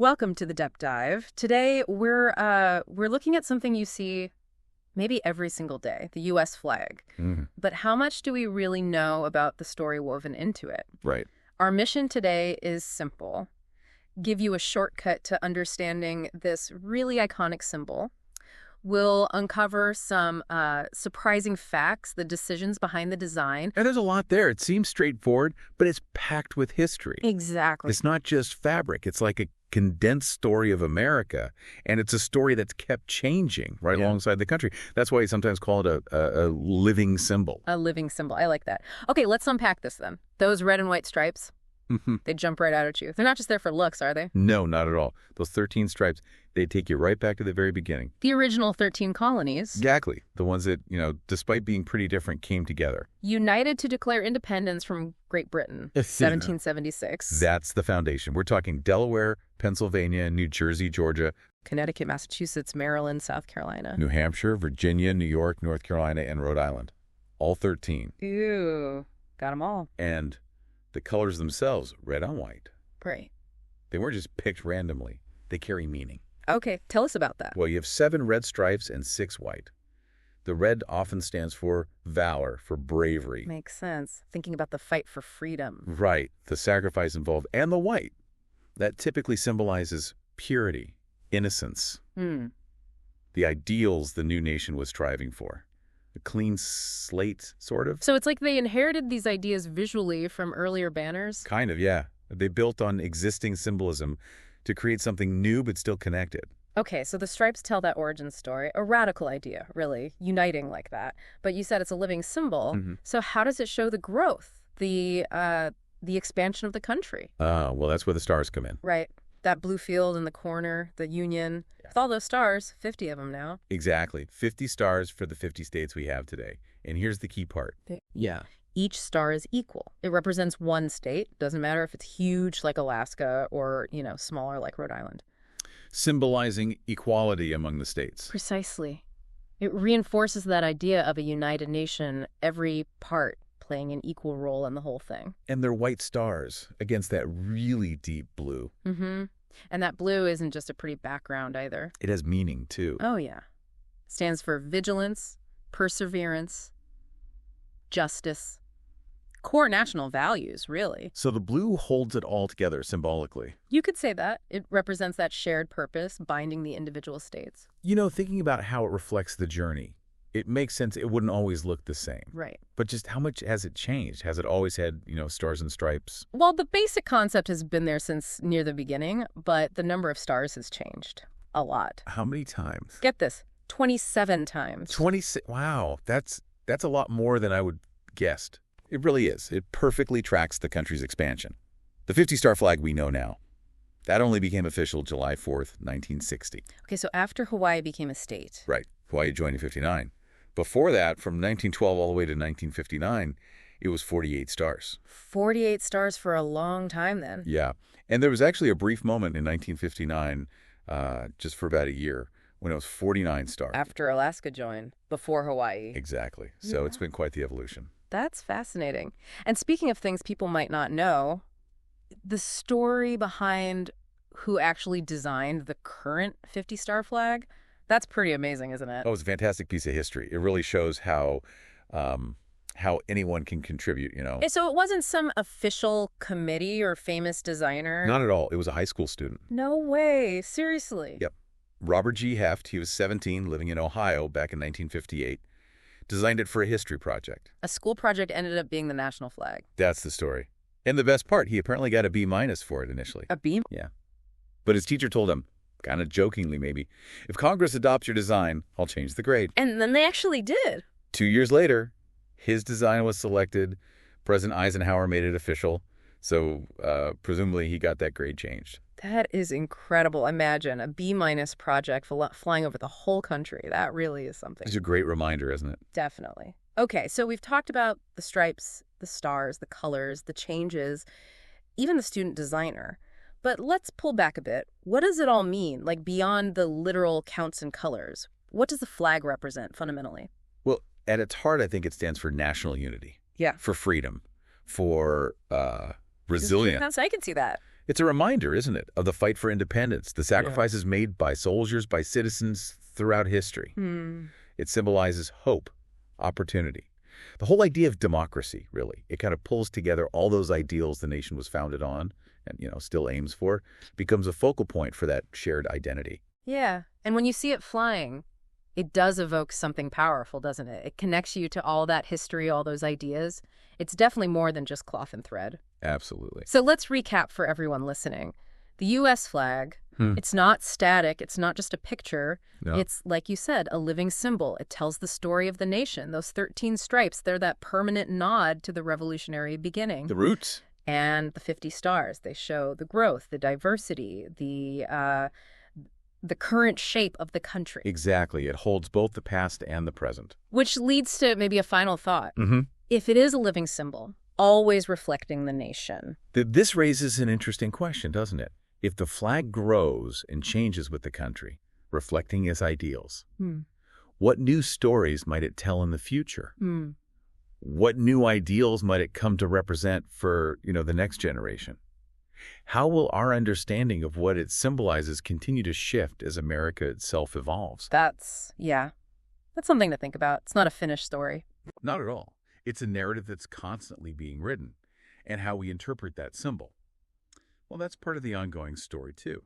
Welcome to the Depth Dive. Today we're looking at something you see maybe every single day, the U.S. flag. But how much do we really know about the story woven into it? Right. Our mission today is simple. Give you a shortcut to understanding this really iconic symbol. We'll uncover some surprising facts, the decisions behind the design. And there's a lot there. It seems straightforward, but it's packed with history. Exactly. It's not just fabric. It's like a condensed story of America, and it's a story that's kept changing alongside the country. That's why you sometimes call it a living symbol. A living symbol. I like that. Okay, let's unpack this then. Those red and white stripes, they jump right out at you. They're not just there for looks, are they? No, not at all. Those 13 stripes, they take you right back to the very beginning. The original 13 colonies. Exactly. The ones that, despite being pretty different, came together. United to declare independence from Great Britain, 1776. That's the foundation. We're talking Delaware, Pennsylvania, New Jersey, Georgia, Connecticut, Massachusetts, Maryland, South Carolina. New Hampshire, Virginia, New York, North Carolina, and Rhode Island. All 13. Ew. Got them all. And the colors themselves, red on white. Right. They weren't just picked randomly. They carry meaning. Okay, tell us about that. Well, you have 7 red stripes and 6 white. The red often stands for valor, for bravery. Makes sense. Thinking about the fight for freedom. Right. The sacrifice involved. And the white. That typically symbolizes purity, innocence. The ideals the new nation was striving for. A clean slate, sort of. So it's like they inherited these ideas visually from earlier banners? Kind of, yeah. They built on existing symbolism to create something new but still connected. Okay, so the stripes tell that origin story. A radical idea, really, uniting like that. But you said it's a living symbol. So how does it show the growth, the expansion of the country? Well, that's where the stars come in. Right. That blue field in the corner, the Union. With all those stars, 50 of them now. Exactly. 50 stars for the 50 states we have today. And here's the key part. Each star is equal. It represents one state. Doesn't matter if it's huge like Alaska or, smaller like Rhode Island. Symbolizing equality among the states. Precisely. It reinforces that idea of a united nation, every part playing an equal role in the whole thing. And they're white stars against that really deep blue. And that blue isn't just a pretty background either. It has meaning, too. Oh, yeah. Stands for vigilance, perseverance, justice. Core national values, really. So the blue holds it all together symbolically. You could say that. It represents that shared purpose, binding the individual states. Thinking about how it reflects the journey, it makes sense it wouldn't always look the same. Right. But just how much has it changed? Has it always had, stars and stripes? Well, the basic concept has been there since near the beginning, but the number of stars has changed a lot. How many times? Get this, 27 times. 26. Wow, that's a lot more than I would guessed. It really is. It perfectly tracks the country's expansion. The 50-star flag we know now, that only became official July 4th, 1960. Okay, so after Hawaii became a state. Right. Hawaii joined in 59. Before that, from 1912 all the way to 1959, it was 48 stars. 48 stars for a long time then. Yeah. And there was actually a brief moment in 1959, just for about a year, when it was 49 stars. After Alaska joined, before Hawaii. Exactly. So It's been quite the evolution. That's fascinating. And speaking of things people might not know, the story behind who actually designed the current 50-star flag, that's pretty amazing, isn't it? Oh, it's a fantastic piece of history. It really shows how anyone can contribute, So it wasn't some official committee or famous designer? Not at all. It was a high school student. No way. Seriously? Yep. Robert G. Heft, he was 17, living in Ohio back in 1958. Designed it for a history project. A school project ended up being the national flag. That's the story. And the best part, he apparently got a B- for it initially. A B? Yeah. But his teacher told him, kind of jokingly maybe, if Congress adopts your design, I'll change the grade. And then they actually did. 2 years later, his design was selected. President Eisenhower made it official. So presumably he got that grade changed. That is incredible. Imagine a B- project flying over the whole country. That really is something. It's a great reminder, isn't it? Definitely. Okay, so we've talked about the stripes, the stars, the colors, the changes, even the student designer. But let's pull back a bit. What does it all mean, like beyond the literal counts and colors? What does the flag represent fundamentally? Well, at its heart, I think it stands for national unity. Yeah. For freedom, for resilience. I can see that. It's a reminder, isn't it, of the fight for independence, the Yeah. sacrifices made by soldiers, by citizens throughout history. It symbolizes hope, opportunity. The whole idea of democracy, really, it kind of pulls together all those ideals the nation was founded on and, still aims for, becomes a focal point for that shared identity. Yeah. And when you see it flying, it does evoke something powerful, doesn't it? It connects you to all that history, all those ideas. It's definitely more than just cloth and thread. Absolutely. So let's recap for everyone listening. The U.S. flag, it's not static. It's not just a picture. No. It's, like you said, a living symbol. It tells the story of the nation. Those 13 stripes, they're that permanent nod to the revolutionary beginning. The roots. And the 50 stars, they show the growth, the diversity, the current shape of the country. Exactly. It holds both the past and the present. Which leads to maybe a final thought. Mm-hmm. If it is a living symbol, always reflecting the nation. This raises an interesting question, doesn't it? If the flag grows and changes with the country, reflecting its ideals, what new stories might it tell in the future? What new ideals might it come to represent for, the next generation? How will our understanding of what it symbolizes continue to shift as America itself evolves? That's something to think about. It's not a finished story. Not at all. It's a narrative that's constantly being written, and how we interpret that symbol. Well, that's part of the ongoing story, too.